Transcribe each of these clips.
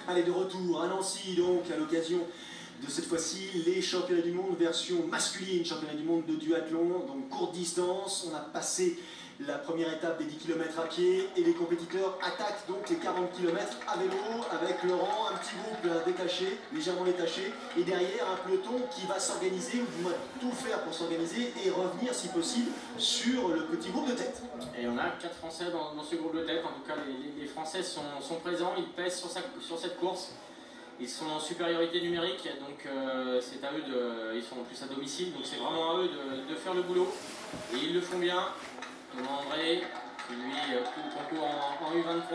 Allez, de retour à Nancy, donc, à l'occasion de cette fois-ci les championnats du monde version masculine, championnat du monde de duathlon, donc courte distance. On a passé la première étape des 10 km à pied et les compétiteurs attaquent donc les 40 km à vélo avec Laurent, un petit groupe détaché, légèrement détaché, et derrière un peloton qui va s'organiser, ou va tout faire pour s'organiser et revenir si possible sur le petit groupe de tête. Et on a 4 Français dans ce groupe de tête, en tout cas les Français sont présents, ils pèsent sur cette course. Ils sont en supériorité numérique, donc c'est à eux ils sont en plus à domicile, donc c'est vraiment à eux de faire le boulot. Et ils le font bien. Thomas André, qui lui concourt en U23.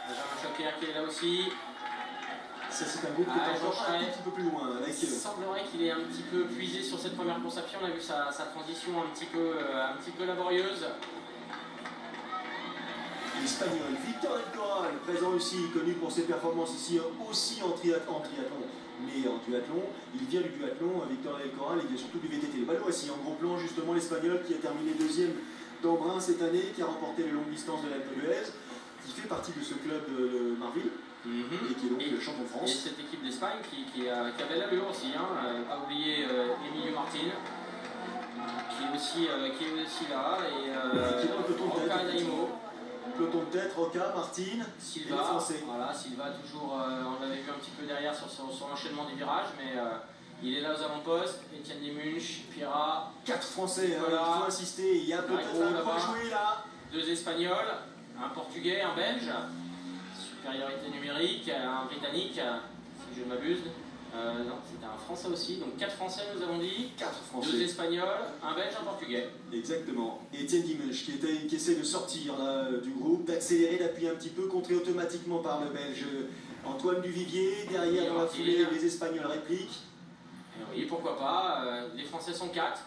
Benjamin Choquer qui est là aussi. Ça c'est un groupe qui est encore un petit peu plus loin. Il semblerait qu'il est un petit peu puisé sur cette première course à pied. On a vu sa transition un petit peu laborieuse. L'Espagnol Victor Del Corral, présent aussi, connu pour ses performances ici aussi en triathlon, mais en duathlon. Il vient du duathlon, Victor Del Corral, il vient surtout du VTT. Bah, voici en gros plan justement l'Espagnol qui a terminé deuxième d'Embrun cette année, qui a remporté les longues distances de l'Alpe d'Huez, qui fait partie de ce club de Marville, et qui est donc le champion de France. Et cette équipe d'Espagne qui avait l'allure aussi, pas oublier Emilio Martin, qui est aussi là, et qui est dans le peloton de Roca Naimo. Peloton de tête, Roca, Martin, Silva, voilà, Silva toujours, on l'avait vu un petit peu derrière sur l'enchaînement des virages, mais il est là aux avant-postes. Etienne Desmunch, Pierra. 4 Français, voilà. Il faut insister, il y a peut-être un point joué là. 2 Espagnols, un Portugais, un Belge, supériorité numérique, un Britannique, si je ne m'abuse. Non, c'était un Français aussi, donc 4 Français nous avons dit, 4 Français. 2 Espagnols, un Belge, un Portugais. Exactement. Et Etienne Dimanche qui essaie de sortir là, du groupe, d'accélérer, d'appuyer un petit peu, contré automatiquement par le Belge Antoine Duvivier. Derrière dans la foulée, les Espagnols répliquent. Et oui, pourquoi pas. Les Français sont 4.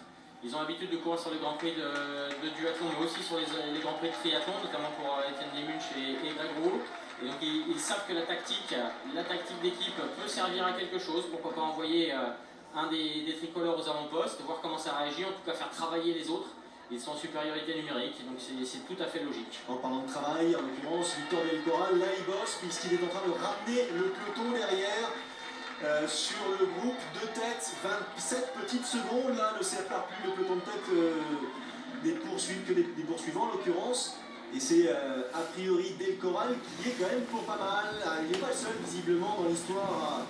Ils ont l'habitude de courir sur les Grands Prix de duathlon, mais aussi sur les Grands Prix de triathlon, notamment pour Etienne Desmunch et Greg Roux. Et donc ils savent que la tactique d'équipe peut servir à quelque chose. Pourquoi pas envoyer un des tricolores aux avant-postes, voir comment ça réagit, en tout cas faire travailler les autres. Ils sont en supériorité numérique, donc c'est tout à fait logique. En parlant de travail, en l'occurrence, Victor Del Corral, là il bosse, puisqu'il est en train de ramener le peloton derrière. Sur le groupe de tête, 27 petites secondes, là ne sépare plus le peloton de tête des poursuivants en l'occurrence. Et c'est a priori Del Corral qui est quand même pour pas mal. Il n'est pas le seul visiblement dans l'histoire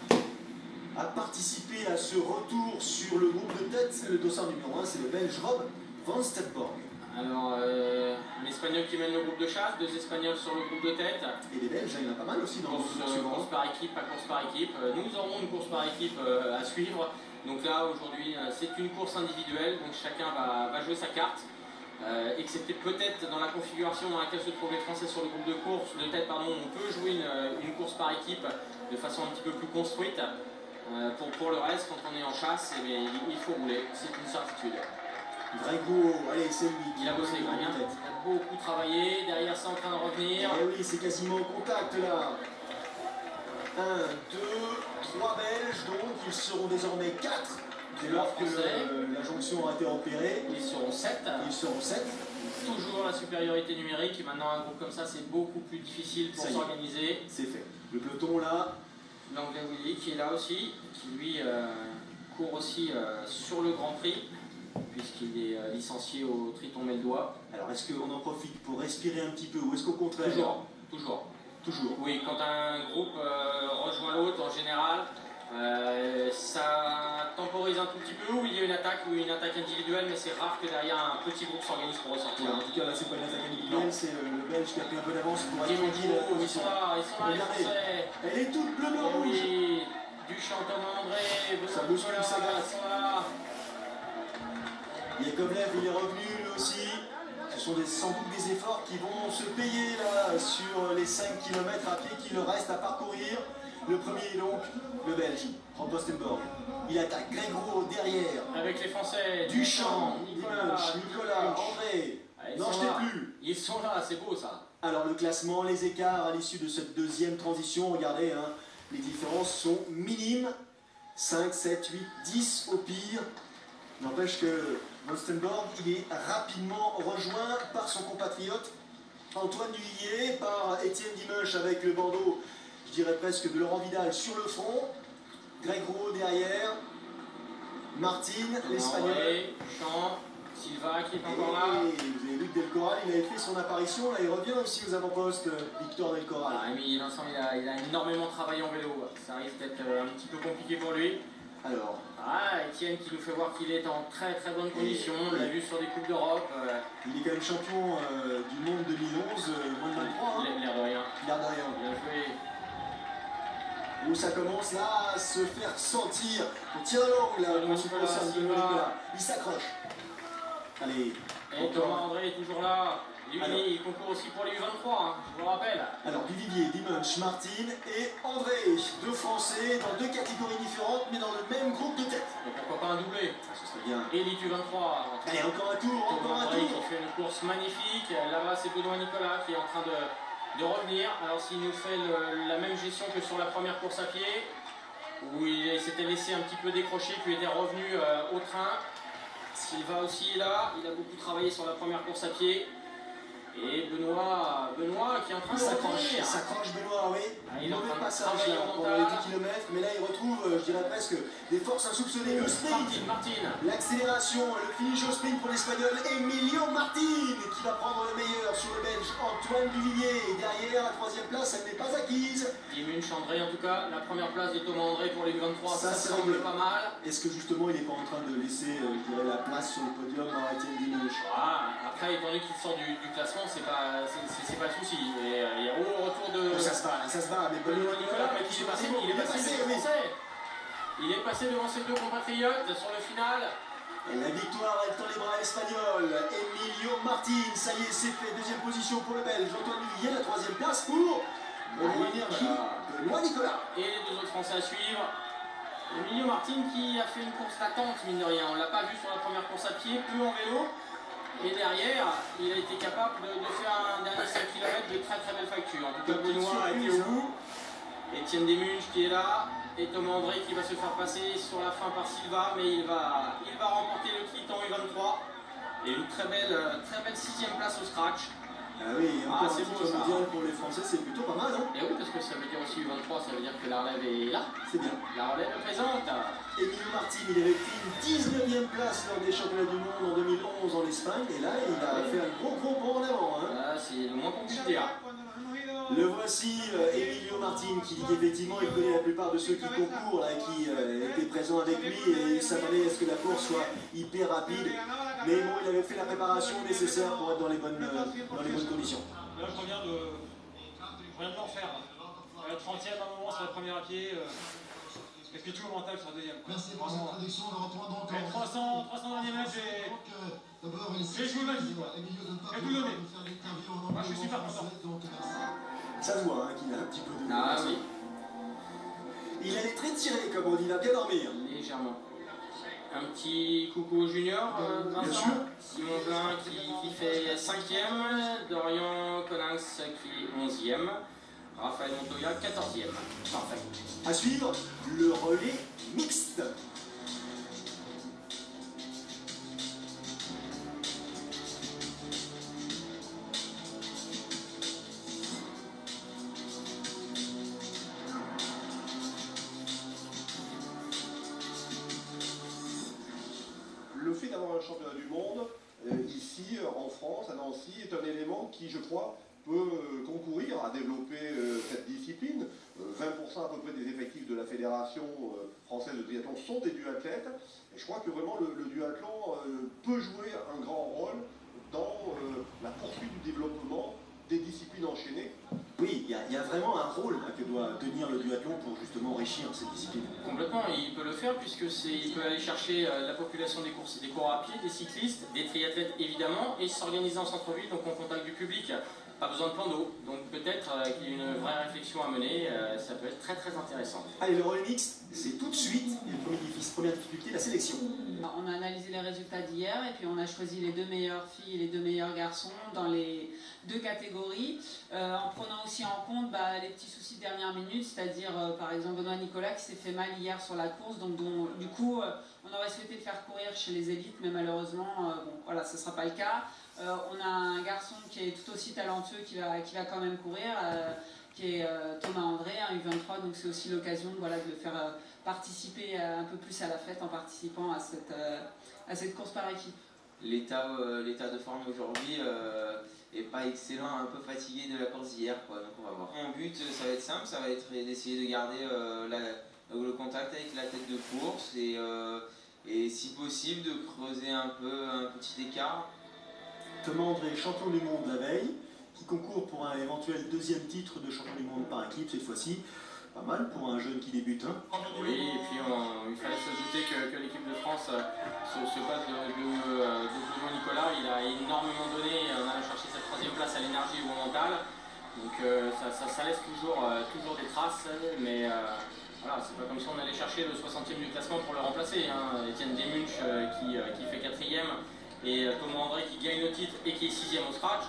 à participer à ce retour sur le groupe de tête. Le dossard numéro 1, c'est le Belge Rob van Steenborg. Alors, l'Espagnol qui mène le groupe de chasse, 2 Espagnols sur le groupe de tête. Et les Belges, il y en a pas mal aussi dans le groupe suivant. Course par équipe, pas course par équipe. Nous aurons une course par équipe à suivre. Donc là, aujourd'hui, c'est une course individuelle, donc chacun va jouer sa carte. Excepté peut-être dans la configuration dans laquelle se trouvent les Français sur le groupe de course, de tête, pardon, on peut jouer une course par équipe de façon un petit peu plus construite. Pour le reste, quand on est en chasse, eh bien, il faut rouler, c'est une certitude. Grégo, allez, c'est lui. Il a bossé, il a beaucoup travaillé, derrière c'est en train de revenir. Et oui, c'est quasiment au contact là. 1, 2, 3 Belges, donc ils seront désormais 4. Dès lors que la jonction a été opérée. Ils seront 7. Ils seront 7. Toujours la supériorité numérique, et maintenant un groupe comme ça c'est beaucoup plus difficile pour s'organiser. C'est fait. Le peloton là. L'anglais Willy qui est là aussi, qui lui court aussi sur le Grand Prix, puisqu'il est licencié au Triton Meldois. Alors est-ce qu'on en profite pour respirer un petit peu, ou est-ce qu'au contraire... Toujours. Oui, quand un groupe rejoint l'autre, en général, ça temporise un tout petit peu, où il y a une attaque individuelle, mais c'est rare que derrière un petit groupe s'organise pour ressortir. Ouais, en tout cas là c'est pas une attaque individuelle, c'est le Belge qui a pris un peu d'avance pour être tranquille. Ils sont là les Français. Elle est toute bleu-blanc-rouge. Oui, Duchamp, Thomas André, ça bouscule, ça gratte. Yakovlev il est revenu lui aussi. Ce sont sans doute des efforts qui vont se payer là sur les 5 km à pied qu'il leur reste à parcourir. Le premier donc, le Belge, Rob van Steenborg. Il attaque Grégo derrière. Avec les Français, Duchamp, Nicolas, André. Non, je t'ai plus. Ils sont là, c'est beau ça. Alors le classement, les écarts à l'issue de cette deuxième transition, regardez, hein, les différences sont minimes. 5, 7, 8, 10 au pire. N'empêche que van Steenborg, il est rapidement rejoint par son compatriote Antoine Duvivier, par Etienne Dimanche avec le bandeau je dirais presque de Laurent Vidal sur le front. Greg Roux derrière. Martine, l'Espagnol. Champ, Silva qui est encore là. Vous avez vu que Del Corral, il avait fait son apparition. Là, il revient aussi aux avant-postes, Victor Del Corral. Ah, mais Vincent, il a énormément travaillé en vélo. Ça risque d'être un petit peu compliqué pour lui. Alors. Etienne qui nous fait voir qu'il est en très très bonne condition. On l'a vu sur des Coupes d'Europe. Il est quand même champion du monde 2011, moins de 23. L'air de rien. L'air de rien. Bien joué. Où ça commence là à se faire sentir. On tire l'angle là, pour ce qui concerne Nicolas. Il s'accroche. Allez. Et Thomas André est toujours là. Lui, alors, il concourt aussi pour les U23, hein, je vous le rappelle. Alors, Duvivier, Dimanche, Martine et André. Deux Français dans deux catégories différentes, mais dans le même groupe de tête. Et pourquoi pas un doublé? Ce serait bien. Élite U23. Allez, encore un tour, encore un tour. Qui fait une course magnifique. Là-bas, c'est Benoît Nicolas qui est en train de revenir. Alors, s'il nous fait la même gestion que sur la première course à pied, où il s'était laissé un petit peu décrocher, puis était revenu au train. Silva aussi est là. Il a beaucoup travaillé sur la première course à pied. Et Benoît qui est en train de s'accrocher. Il s'accroche Benoît, oui. Il mauvais passage là, pendant les 10 km, mais là il retrouve, je dirais presque, des forces insoupçonnées. Le sprint, l'accélération, le finish au sprint pour l'Espagnol, Emilio Martin qui va prendre le meilleur sur le Belge Antoine Duvivier. Et derrière, la troisième place, elle n'est pas acquise. Dimanche André en tout cas, la première place de Thomas André pour les 23, ça semble pas mal. Est-ce que justement il n'est pas en train de laisser, je dirais, la place sur le podium à Etienne Dimanche? Après, étant donné qu'il sort du classement, c'est pas le souci. Et il y a au retour de. Ça se bat, mais Benoît Nicolas, il est passé devant ses deux compatriotes sur le final. Et la victoire est dans les bras espagnols. Emilio Martin, ça y est, c'est fait. Deuxième position pour le Belge. Antoine Duvivier, la troisième place pour Benoît Nicolas. Et les deux autres Français à suivre. Emilio Martin qui a fait une course d'attente, mine de rien. On ne l'a pas vu sur la première course à pied, peu en vélo. Et derrière, il a été capable de faire un dernier 5 km de très très belle facture. En tout cas, Benoît a été au bout. Etienne Desmunges qui est là. Et Thomas André qui va se faire passer sur la fin par Silva. Mais il va remporter le titre en U23. Et une très belle 6ème place au scratch. Ah oui, c'est beau ça. Mondial pour les Français, c'est plutôt pas mal, hein? Et oui, parce que ça veut dire aussi U23, ça veut dire que la relève est là. C'est bien. La relève est présente. Emilio Martin, il avait pris une 19e place lors des championnats du monde en 2011 en Espagne, et là, il a fait un gros bond en avant. Hein. C'est le moins qu'on puisse dire. Le voici, Emilio Martin, qui dit qu'effectivement, il connaît la plupart de ceux qui concourent, là, qui étaient présents avec lui, et il s'attendait à ce que la course soit hyper rapide. Mais bon, il avait fait la préparation nécessaire pour être dans les bonnes conditions. Là, je reviens de m'en faire. 30e à un moment sur la première à pied. Et puis tout au mental sur la deuxième. Merci pour cette prédiction. On le retrouve donc en 300 derniers mètres, j'ai joué ma vie. J'ai tout donné. Moi, je suis super content. Ça se voit hein, qu'il a un petit peu de... Oui. Il allait très tiré, comme on dit, il a bien dormi. Légèrement. Un petit coucou au junior, Vincent. Bien sûr. Simon Blin qui fait 5e, Dorian Collins qui est 11e, Raphaël Montoya 14e. Parfait. À suivre, le relais mixte. Le fait d'avoir un championnat du monde, ici, en France, à Nancy, est un élément qui, je crois, peut concourir à développer cette discipline. 20% à peu près des effectifs de la Fédération française de triathlon sont des duathlètes. Et je crois que vraiment le duathlon peut jouer un grand rôle dans la poursuite du développement des disciplines enchaînées. Oui, il y a vraiment un rôle que doit tenir le duathlon pour justement enrichir cette discipline. Complètement, il peut le faire puisqu'il peut aller chercher la population des coureurs à pied, des cyclistes, des triathlètes évidemment, et s'organiser en centre-ville, donc en contact du public. Pas besoin de plan d'eau, donc peut-être qu'il y a une vraie réflexion à mener, ça peut être très très intéressant. Allez, le relais mixte, c'est tout de suite, et première difficulté, la sélection. On a analysé les résultats d'hier et puis on a choisi les 2 meilleures filles et les 2 meilleurs garçons dans les 2 catégories, en prenant aussi en compte les petits soucis de dernière minute, c'est-à-dire par exemple Benoît Nicolas qui s'est fait mal hier sur la course, donc du coup on aurait souhaité le faire courir chez les élites, mais malheureusement, bon, voilà, ce ne sera pas le cas. On a un garçon qui est tout aussi talentueux, qui va quand même courir, qui est Thomas André, un U23, donc c'est aussi l'occasion voilà, de le faire participer un peu plus à la fête en participant à cette course par équipe. L'état de forme aujourd'hui est pas excellent, un peu fatigué de la course d'hier, donc on va voir. Mon but, ça va être simple, ça va être d'essayer de garder le contact avec la tête de course et si possible de creuser un petit écart. Thomas André, champion du monde la veille, qui concourt pour un éventuel deuxième titre de champion du monde par équipe cette fois-ci. Pas mal pour un jeune qui débute. Hein. Oui, et puis il fallait s'ajouter que l'équipe de France se passe de Bruno Nicolas. Il a énormément donné en allant chercher cette troisième place à l'énergie ou au mental. Donc ça laisse toujours des traces, mais voilà, c'est pas comme si on allait chercher le 60e du classement pour le remplacer. Hein. Etienne Demunch qui fait 4e et Thomas André qui gagne le titre et qui est 6e au scratch.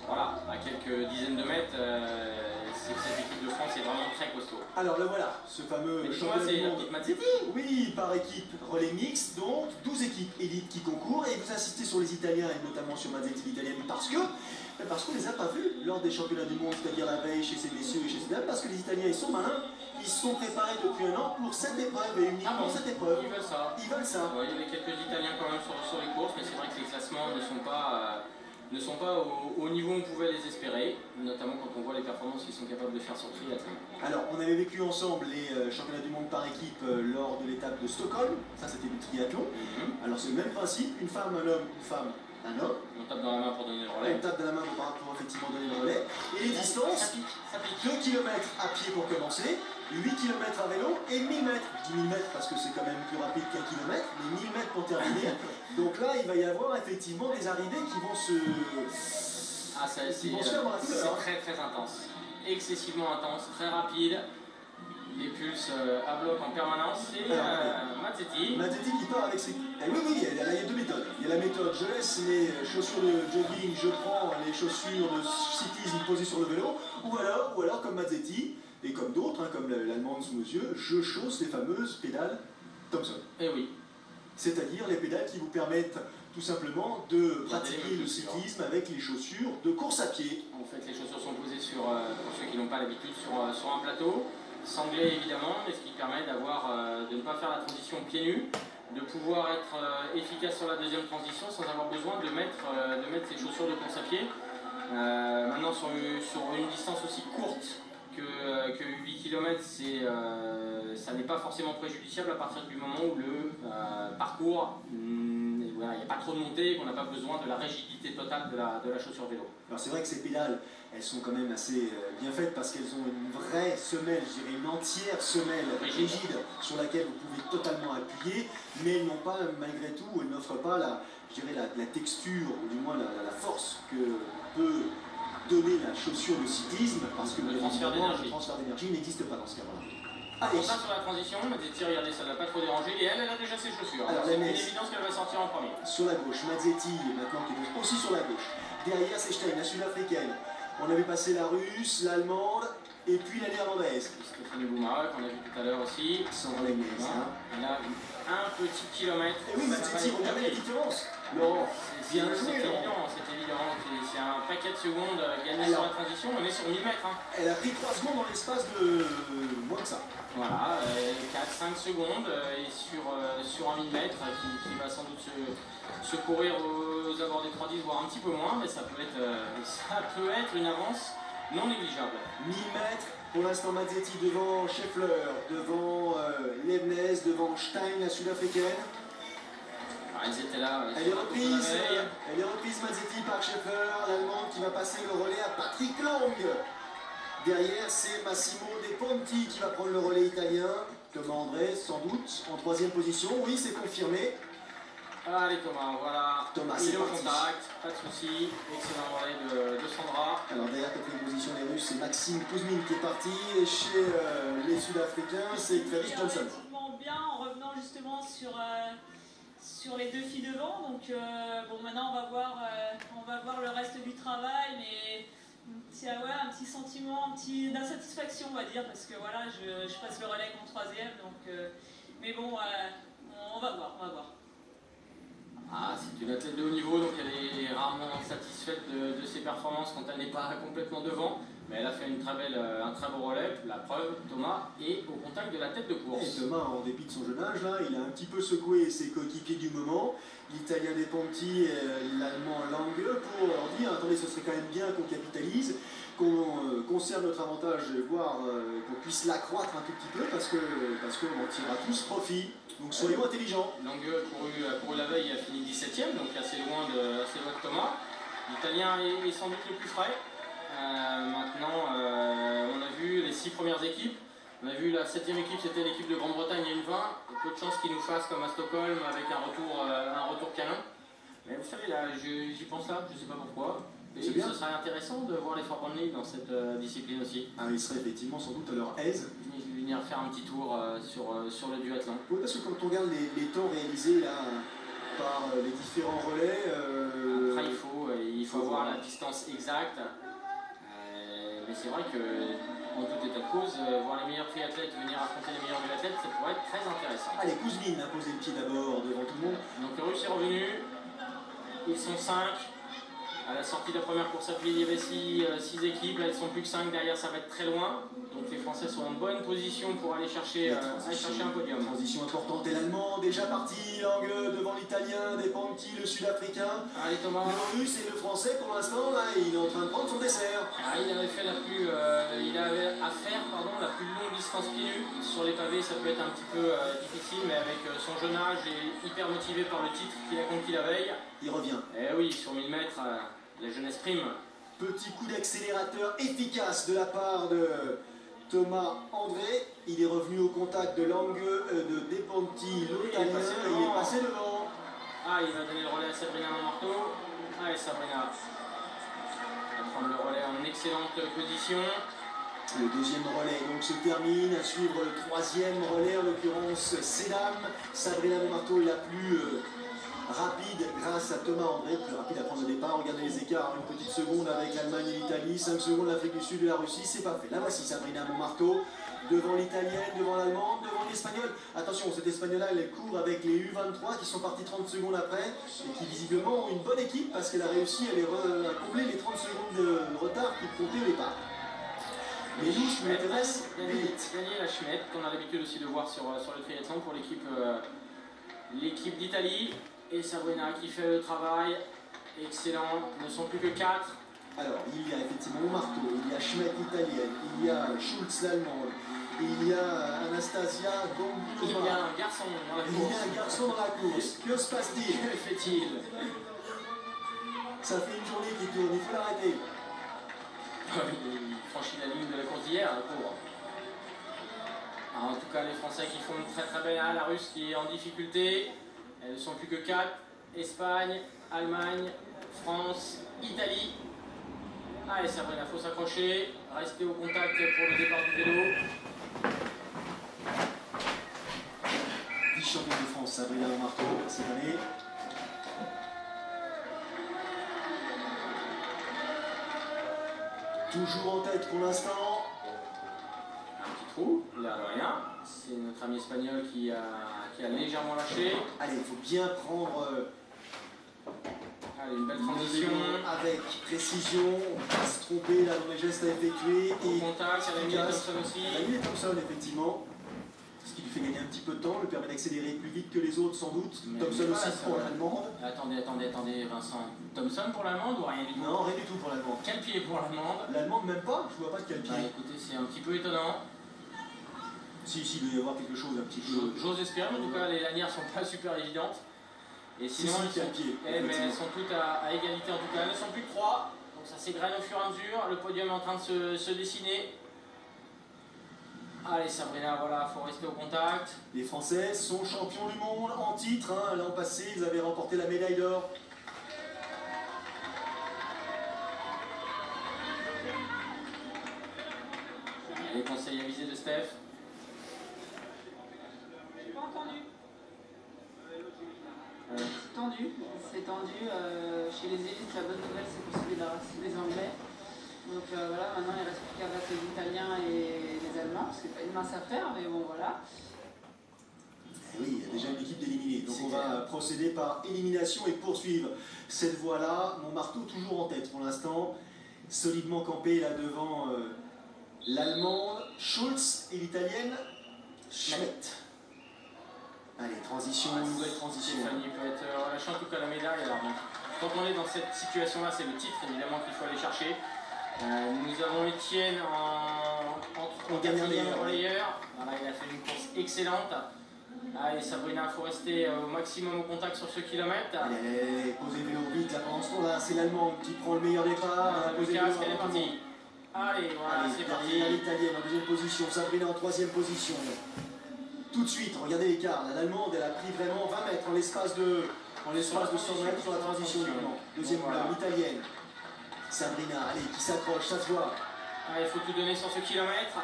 Voilà, à quelques dizaines de mètres, c'est que cette équipe de France est vraiment très costaud. Alors le voilà, ce fameux championnat du monde. Oui, par équipe relais mixte, donc 12 équipes élites qui concourent et vous insistez sur les Italiens et notamment sur Mazzetti l'Italien parce qu'on les a pas vus lors des championnats du monde, c'est-à-dire la veille chez ces messieurs et chez ces dames, parce que les Italiens ils sont malins, ils se sont préparés depuis un an pour cette épreuve et uniquement cette épreuve. Ils veulent ça. Ils veulent ça. Ouais, il y avait quelques Italiens quand même sur les courses, mais c'est vrai que les classements ne sont pas au niveau où on pouvait les espérer, notamment quand on voit les performances qu'ils sont capables de faire sur le triathlon. Alors, on avait vécu ensemble les championnats du monde par équipe lors de l'étape de Stockholm, ça c'était du triathlon. Alors c'est le même principe, une femme, un homme, une femme, un homme. On tape dans la main pour donner le relais. On tape dans la main pour effectivement donner le relais. Et les distances, 2 km à pied pour commencer, 8 km à vélo et 1000 mètres. Je dis 1000 mètres parce que c'est quand même plus rapide qu'un kilomètre, mais 1000 mètres pour terminer. Donc là, il va y avoir effectivement des arrivées qui vont se faire dans la couleur. C'est très très intense. Excessivement intense, très rapide. Les pulses à bloc en permanence. Et Mazzetti. Mazzetti qui part avec ses... oui, il y a 2 méthodes. Il y a la méthode, je laisse les chaussures de jogging, je prends les chaussures de cyclisme posées sur le vélo, ou alors comme Mazzetti, et comme d'autres, hein, comme l'Allemande sous nos yeux, je chausse les fameuses pédales Thompson. Eh oui. C'est-à-dire les pédales qui vous permettent tout simplement de pratiquer le cyclisme avec les chaussures de course à pied. En fait, les chaussures sont posées sur, pour ceux qui n'ont pas l'habitude, sur un plateau, sanglé évidemment, mais ce qui permet de ne pas faire la transition pieds nus, de pouvoir être efficace sur la deuxième transition sans avoir besoin de mettre ses chaussures de course à pied. Maintenant, sur une distance aussi courte que 8 km, ça n'est pas forcément préjudiciable à partir du moment où le parcours, il n'y a pas trop de montée, qu'on n'a pas besoin de la rigidité totale de la chaussure vélo. Alors c'est vrai que ces pédales, elles sont quand même assez bien faites parce qu'elles ont une vraie semelle, je dirais une entière semelle rigide sur laquelle vous pouvez totalement appuyer, mais elles n'ont pas, malgré tout, elles n'offrent pas la texture, ou du moins la force que peut donner la chaussure de cyclisme, parce que le transfert d'énergie n'existe pas dans ce cas-là. On passe sur la transition, Mazzetti, regardez, ça ne l'a pas trop dérangé, et elle a déjà ses chaussures. C'est une évidence qu'elle va sortir en premier. Sur la gauche, Mazzetti, maintenant qui est aussi sur la gauche. Derrière, c'est Stein, la sud-africaine. On avait passé la russe, l'allemande, et puis la néerlandaise. Stéphanie Bouma, qu'on a vu tout à l'heure aussi. Sans relais, hein. Elle a un petit kilomètre. Et oui, Mazzetti, regardez la différence. Non, bien joué. C'est évident, c'est un paquet de secondes gagné sur la transition, on est sur 1000 mètres. Hein. Elle a pris 3 secondes dans l'espace de moins que ça. Voilà, 4-5 secondes et sur un 1000 mètres qui va sans doute se courir aux abords des 3-10, voire un petit peu moins, mais ça peut être une avance non négligeable. 1000 mètres, pour l'instant Mazzetti devant Scheffler, devant Levnes, devant Stein, la sud-africaine. Ils étaient là. Elle est reprise Mazzetti par Scheffler, l'Allemande qui va passer le relais à Patrick Lang. Derrière, c'est Massimo De Ponti qui va prendre le relais italien. Thomas André, sans doute, en 3e position. Oui, c'est confirmé. Allez Thomas, voilà. Thomas, il c'est est au parti. contact, pas de soucis. Excellent relais de Sandra. Alors derrière, 4e position, les Russes, c'est Maxime Kuzmin qui est parti. Et chez les Sud-Africains, c'est Travis Johnson. Relativement bien en revenant justement sur les 2 filles devant. Donc bon, maintenant on va voir le reste du travail, mais un petit sentiment d'insatisfaction, on va dire, parce que voilà, je passe le relais comme 3e, donc mais bon, on va voir. C'est une athlète de haut niveau, donc elle est rarement satisfaite de ses performances quand elle n'est pas complètement devant. Mais elle a fait un très beau relais. La preuve, Thomas est au contact de la tête de course. Et Thomas, en dépit de son jeune âge, là, il a un petit peu secoué ses coéquipiers du moment, l'Italien De Ponti et l'Allemand Lange, pour leur dire attendez, ce serait quand même bien qu'on capitalise, qu'on conserve notre avantage, voire qu'on puisse l'accroître un tout petit peu, parce qu'on en tirera tous profit. Donc soyons intelligents. Lange a couru la veille, il a fini 17ème, donc assez loin de Thomas. L'Italien est sans doute le plus frais. Maintenant, on a vu les 6 premières équipes. On a vu la 7ème équipe, c'était l'équipe de Grande-Bretagne à une 20. Peu de chances qu'ils nous fassent comme à Stockholm avec un retour canin. Mais vous savez, là, j'y pense là, je ne sais pas pourquoi. Et ce serait intéressant de voir les Fort-Bromley dans cette discipline aussi. Ils seraient effectivement sans doute à leur aise. Venir faire un petit tour sur le duathlon. Oui, parce que quand on regarde les temps réalisés là, par les différents relais... Après, il faut avoir la distance exacte. Mais c'est vrai que, en tout état de cause, voir les meilleurs triathlètes venir affronter les meilleurs duathlètes, ça pourrait être très intéressant. Allez, Kuzmin a posé le pied d'abord devant tout le monde. Donc le Russe est revenu. Ils sont 5. À la sortie de la première course à pied, il y avait 6 équipes. Là, ils sont plus que 5. Derrière, ça va être très loin. Donc les Français sont en bonne position pour aller chercher un podium. Transition importante. Et l'Allemand déjà parti. Lange devant l'Italien, De Ponti, le Sud-Africain. Allez Thomas. Le Russe et le Français pour l'instant. Là, il est en train de prendre son dessert. Il avait fait il avait à faire la plus longue distance pieds nus. Sur les pavés, ça peut être un petit peu difficile, mais avec son jeune âge et hyper motivé par le titre qu'il a conquis la veille. Il revient. Eh oui, sur 1000 mètres, la jeunesse prime. Petit coup d'accélérateur efficace de la part de Thomas André. Il est revenu au contact de Lange, de De Ponti, l'Italien. Il est passé devant. Il va donner le relais à Sabrina Marteau. Allez Sabrina. Elle va prendre le relais en excellente position. Le deuxième relais donc se termine, à suivre le troisième relais, en l'occurrence Sedam. Sabrina Marteau est la plus rapide grâce à Thomas André, plus rapide à prendre le départ. Regardez les écarts, une petite seconde avec l'Allemagne et l'Italie, 5 secondes l'Afrique du Sud et la Russie, c'est pas fait. Là voici Sabrina Marteau, devant l'Italienne, devant l'Allemande, devant l'Espagnole. Attention, cette Espagnole-là, elle court avec les U23 qui sont partis 30 secondes après et qui visiblement ont une bonne équipe parce qu'elle a réussi à combler les 30 secondes de retard qui comptaient au départ. Mais nous, ce qui m'intéresse, Daniela Schmidt, qu'on a l'habitude aussi de voir sur le triathlon pour l'équipe d'Italie. Et Sabrina qui fait le travail, excellent, ne sont plus que 4. Alors, il y a effectivement Marteau, il y a Schmidt l'italienne, il y a Schulz l'allemande, il y a Anastasia Gongulova. Il y a un garçon dans la course. Il y a un garçon dans la course. Que se passe-t-il? Que fait-il? Ça fait une journée qui tourne, il faut l'arrêter. Il franchit la ligne de la course d'hier, le pauvre. En tout cas, les Français qui font une très très belle, la Russe qui est en difficulté. Elles ne sont plus que 4. Espagne, Allemagne, France, Italie. Allez Sabrina, il faut s'accrocher. Rester au contact pour le départ du vélo. Vice-championne de France, Sabrina Marteau, cette année. Toujours en tête pour l'instant. Un petit trou, l'air de rien. C'est notre ami espagnol qui a légèrement lâché. Allez, il faut bien prendre une belle transition. Avec précision, on ne peut pas se tromper là dans les gestes à effectuer. Au contact, il y a Emily Thompson aussi. Emily Thompson, effectivement. Ce qui lui fait gagner un petit peu de temps, lui permet d'accélérer plus vite que les autres sans doute. Mais Thompson aussi pour l'allemande. Attendez, Vincent. Thompson pour l'allemande ou rien du tout? Non, rien du tout pour l'allemande. Quel pied pour l'allemande? L'allemande même pas, je vois pas de quel pied. Écoutez, c'est un petit peu étonnant. Si, il doit y avoir quelque chose un petit peu. J'ose espérer, en tout cas les lanières sont pas super évidentes. Et sinon, pied, mais elles sont toutes à égalité en tout cas. Elles ne sont plus que 3, donc ça s'égrène au fur et à mesure. Le podium est en train de se dessiner. Allez Sabrina, voilà, il faut rester au contact. Les Français sont champions du monde en titre. L'an passé, ils avaient remporté la médaille d'or. Les conseils avisés de Steph. J'ai pas entendu. C'est tendu. Chez les élites, la bonne nouvelle, c'est pour celui des Anglais. Donc voilà, maintenant il reste plus qu'à battre les Italiens et les Allemands. C'est pas une mince affaire, mais bon voilà. Et oui, il y a déjà une équipe d'éliminés. Donc on va procéder par élimination et poursuivre cette voie-là. Mon marteau toujours en tête pour l'instant. Solidement campé là devant l'Allemande Schulz et l'Italienne Schmidt. Allez, transition, nouvelle transition. Stéphanie peut être relâchée en tout cas la médaille. Alors, donc, quand on est dans cette situation-là, c'est le titre évidemment qu'il faut aller chercher. Nous avons Étienne en quatrième relayeur. Voilà, il a fait une course excellente. Allez, Sabrina, il faut rester au maximum au contact sur ce kilomètre. Allez, posez le vélo vite là pendant ce temps-là. C'est l'Allemand qui prend le meilleur départ. Lucas, elle est partie. Allez, voilà, c'est parti. L'Italienne en deuxième position, Sabrina en troisième position. Tout de suite, regardez l'écart. L'Allemande, elle a pris vraiment 20 mètres en l'espace de 100 mètres sur la transition. Deuxième voilà. L'Italienne. Sabrina, allez, qui s'accroche, ça se voit. Il faut tout donner sur ce kilomètre.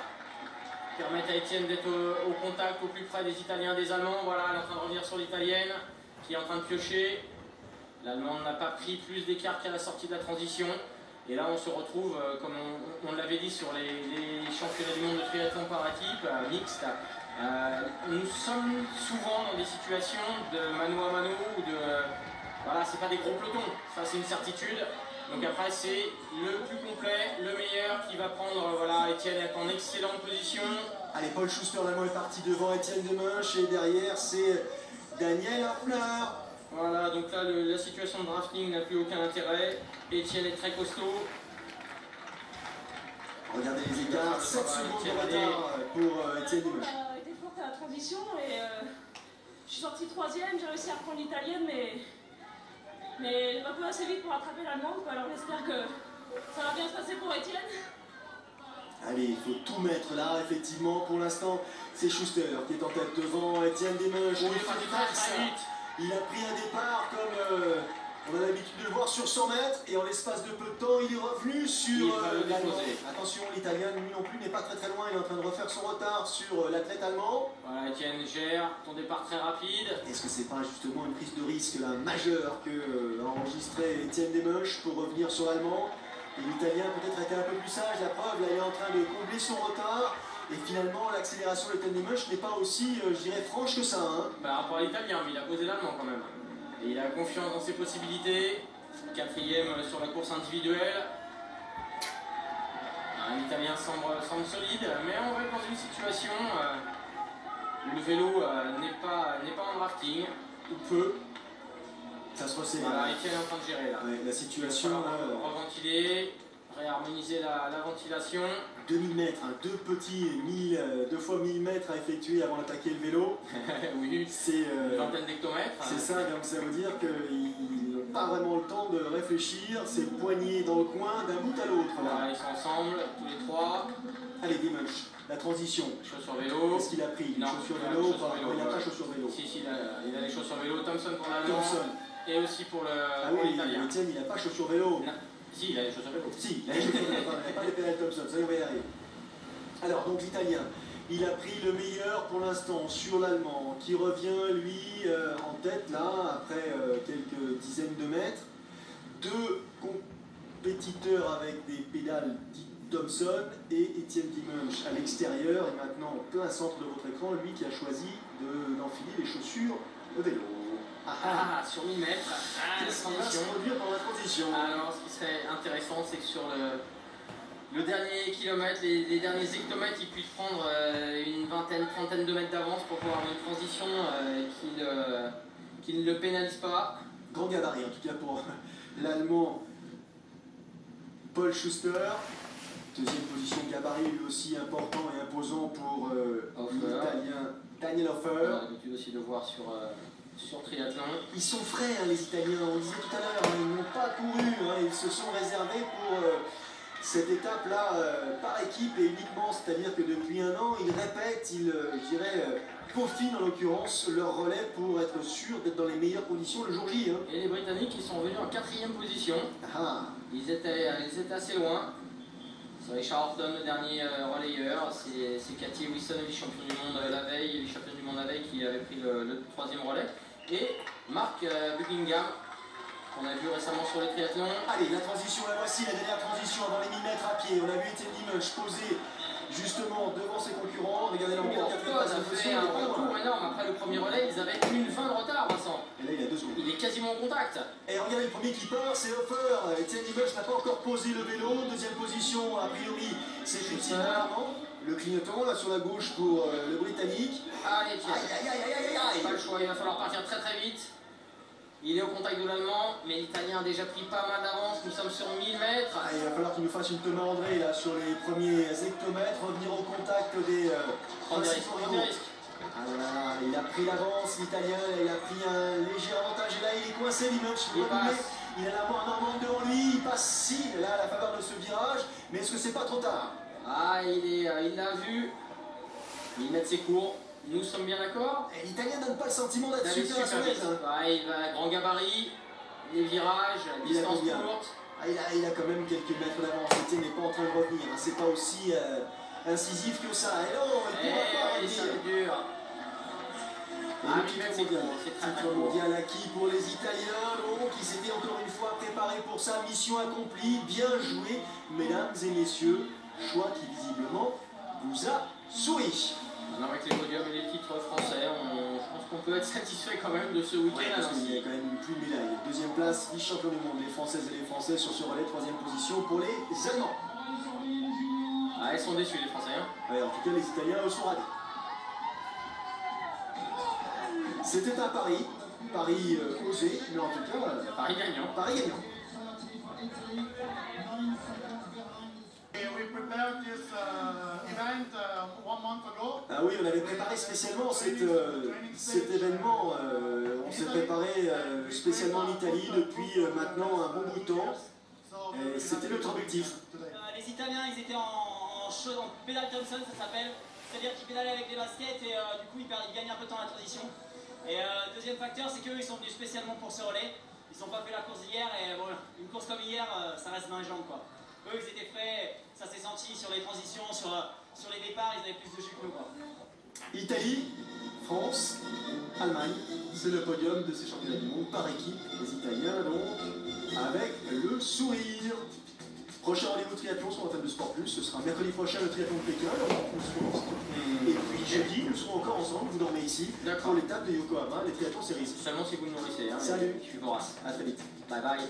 Permettre à Étienne d'être au contact, au plus près des Italiens, des Allemands. Voilà, elle est en train de revenir sur l'Italienne, qui est en train de piocher. L'Allemande n'a pas pris plus d'écart qu'à la sortie de la transition. Et là, on se retrouve, comme on l'avait dit, sur les championnats du monde de triathlon par équipe, mixte. Nous sommes souvent dans des situations de mano à mano ou de... Voilà, c'est pas des gros pelotons, ça c'est une certitude. Donc après c'est le plus complet, le meilleur qui va prendre, voilà, Étienne est en excellente position. Allez, Paul Schuster, l'Allemand est parti devant Étienne Demunch et derrière c'est Daniel Hoffner. Voilà, donc là la situation de drafting n'a plus aucun intérêt. Étienne est très costaud. Regardez les écarts, 7 secondes de retard pour Étienne Demunch. J'ai été forte à la transition et je suis sortie troisième, j'ai réussi à reprendre l'italienne mais un peu assez vite pour attraper l'allemande, alors j'espère que ça va bien se passer pour Étienne. Allez, il faut tout mettre là, effectivement, pour l'instant c'est Schuster qui est en tête devant Étienne Demunch. Il a pris un départ comme on a l'habitude de le voir sur 100 mètres et en l'espace de peu de temps il est revenu sur l'Allemand. Attention, l'Italien lui non plus n'est pas très loin, il est en train de refaire son retard sur l'athlète allemand. Voilà, Étienne gère ton départ très rapide. Est-ce que c'est pas justement une prise de risque là, majeure que a enregistré Étienne Demunch pour revenir sur l'Allemand? Et l'Italien peut-être été un peu plus sage, la preuve, là il est en train de combler son retard. Et finalement, l'accélération d'Étienne Demunch n'est pas aussi, je dirais, franche que ça. Hein. Par rapport à l'Italien, mais il a posé l'Allemand quand même. Et il a confiance dans ses possibilités. Quatrième sur la course individuelle. L'Italien semble solide, mais on va être dans une situation où le vélo n'est pas en drafting, ou peu. Ça se resserre. Voilà, Étienne est en train de gérer là. Ouais, la situation. Reventiler, réharmoniser la ventilation. 2000 mètres, hein, deux fois 1000 mètres à effectuer avant d'attaquer le vélo. Oui, c'est une vingtaine d'hectomètres. C'est ça, donc ça veut dire qu'ils n'ont pas vraiment le temps de réfléchir. C'est poigné dans le coin d'un bout à l'autre. Voilà, ils sont ensemble, tous les trois. Allez, Demunch, la transition. Chaussures vélo. Qu'est-ce qu'il a pris? Non, chaussures vélo. Il n'a pas chaussures vélo. Si, il a les chaussures vélo. Thompson pour l'Allemand. Et aussi pour l'Italien. Étienne, il n'a pas chaussures vélo. Non. Si, il a les chaussures vélo. Si, il a les chaussures vélo. Il n'a pas les pédales Thompson, ça y va y arriver. Alors, donc l'Italien, il a pris le meilleur pour l'instant sur l'Allemand, qui revient, lui, en tête, là, après quelques dizaines de mètres. Deux compétiteurs avec des pédales dites Thompson et Étienne Demunch à l'extérieur, et maintenant en plein centre de votre écran, lui qui a choisi d'enfiler les chaussures de vélo. Sur 1000 mètres. Qu'est-ce qui va se produire dans la transition? Alors, ce qui serait intéressant, c'est que sur le dernier kilomètre, les derniers hectomètres, il puisse prendre une vingtaine, trentaine de mètres d'avance pour pouvoir avoir une transition qui ne le pénalise pas. Grand gabarit, en tout cas pour l'Allemand Paul Schuster. Deuxième position, gabarit lui aussi important et imposant pour l'Italien Daniel Hofer. On a l'habitude aussi de voir sur triathlon. Ils sont frais, hein, les Italiens, on disait tout à l'heure, ils n'ont pas couru, hein, ils se sont réservés pour cette étape-là par équipe et uniquement, c'est-à-dire que depuis un an, ils répètent, je dirais, peaufinent en l'occurrence leur relais pour être sûrs d'être dans les meilleures conditions le jour J. Hein. Et les Britanniques, ils sont venus en 4e position. Ils étaient assez loin. C'est Richard Horton, le dernier relayeur. C'est Cathy Wilson, vice-champion du monde la veille, vice-champion du monde la veille, qui avait pris le 3e relais. Et Mark Buckingham, qu'on a vu récemment sur le triathlon. Allez, la transition, la voici, la dernière transition avant les 1000 mètres à pied. On a vu Étienne Demunch poser justement devant ses concurrents. Regardez l'enquête qui a fait Porte a fait un retour énorme après le premier relais, ils avaient 1:20 de retard, Vincent. Et là il a 2 secondes. Il est quasiment en contact. Et regardez le premier qui part, c'est Hofer. Etienne Dimesh n'a pas encore posé le vélo. Deuxième position, a priori, c'est effectivement le clignotant là sur la gauche pour le Britannique. Allez, tiens. Aïe, aïe, aïe, aïe, aïe, aïe. Pas le choix, il va falloir partir très très vite. Il est au contact de l'Allemand, mais l'Italien a déjà pris pas mal d'avance. Nous sommes sur 1000 mètres. Ah, il va falloir qu'il nous fasse une Thomas André là sur les premiers hectomètres, revenir au contact des principaux rivaux. Ah là, il a pris l'avance, l'Italien, il a pris un léger avantage et là il est coincé Dimesh. Il a la main normande devant lui, il passe si là à la faveur de ce virage, mais est-ce que c'est pas trop tard? Ah, il l'a vu. Il met ses cours. Nous sommes bien d'accord. Et l'Italien donne pas le sentiment d'être super à son vite. aise. Hein. Ouais, il va grand gabarit, les virages, distance courte. Ah, il a quand même quelques mètres d'avance. Etienne n'est pas en train de revenir. Hein. C'est pas aussi incisif que ça. Et non, il pourra pas revenir. C'est dur. Et le titre mondial acquis pour les Italiens, donc, qui s'étaient encore une fois préparés pour ça. Mission accomplie, bien joué, mesdames et messieurs. Choix qui visiblement vous a souri. Alors avec les podiums et les titres français, je pense qu'on peut être satisfait quand même de ce week-end. Ouais, parce qu'il y a quand même plus de médailles. Deuxième place, vice-champion du monde, les Françaises et les Français sur ce relais. Troisième position pour les Allemands. Ah, ils sont déçus les Français. Hein. Ouais, en tout cas, les Italiens eux sont ravis. C'était un pari osé, mais en tout cas, Paris gagnant. Paris gagnant. Ah oui, on avait préparé spécialement cet événement. On s'est préparé spécialement en Italie depuis maintenant un bon bout de temps. C'était notre objectif. Les Italiens, ils étaient en pédale Thompson, ça s'appelle. C'est-à-dire qu'ils pédalaient avec des baskets et du coup ils gagnent un peu de temps à la transition. Et deuxième facteur, c'est qu'eux ils sont venus spécialement pour ce relais. Ils n'ont pas fait la course d'hier et bon, une course comme hier, ça reste dans les jambes quoi. Eux ils étaient frais, ça s'est senti sur les transitions, sur les départs, ils avaient plus de jus que nous quoi. Italie, France, Allemagne, c'est le podium de ces championnats du monde par équipe. Les Italiens donc avec le sourire. Prochain rendez-vous triathlon sur la fan de Sport Plus, ce sera mercredi prochain le triathlon de Pékin, et puis jeudi nous serons encore ensemble, vous dormez ici, pour l'étape de Yokohama, les triathlons séries. Seulement si vous le nourrissez. Hein, salut, je suis vorace. à très vite. Bye bye.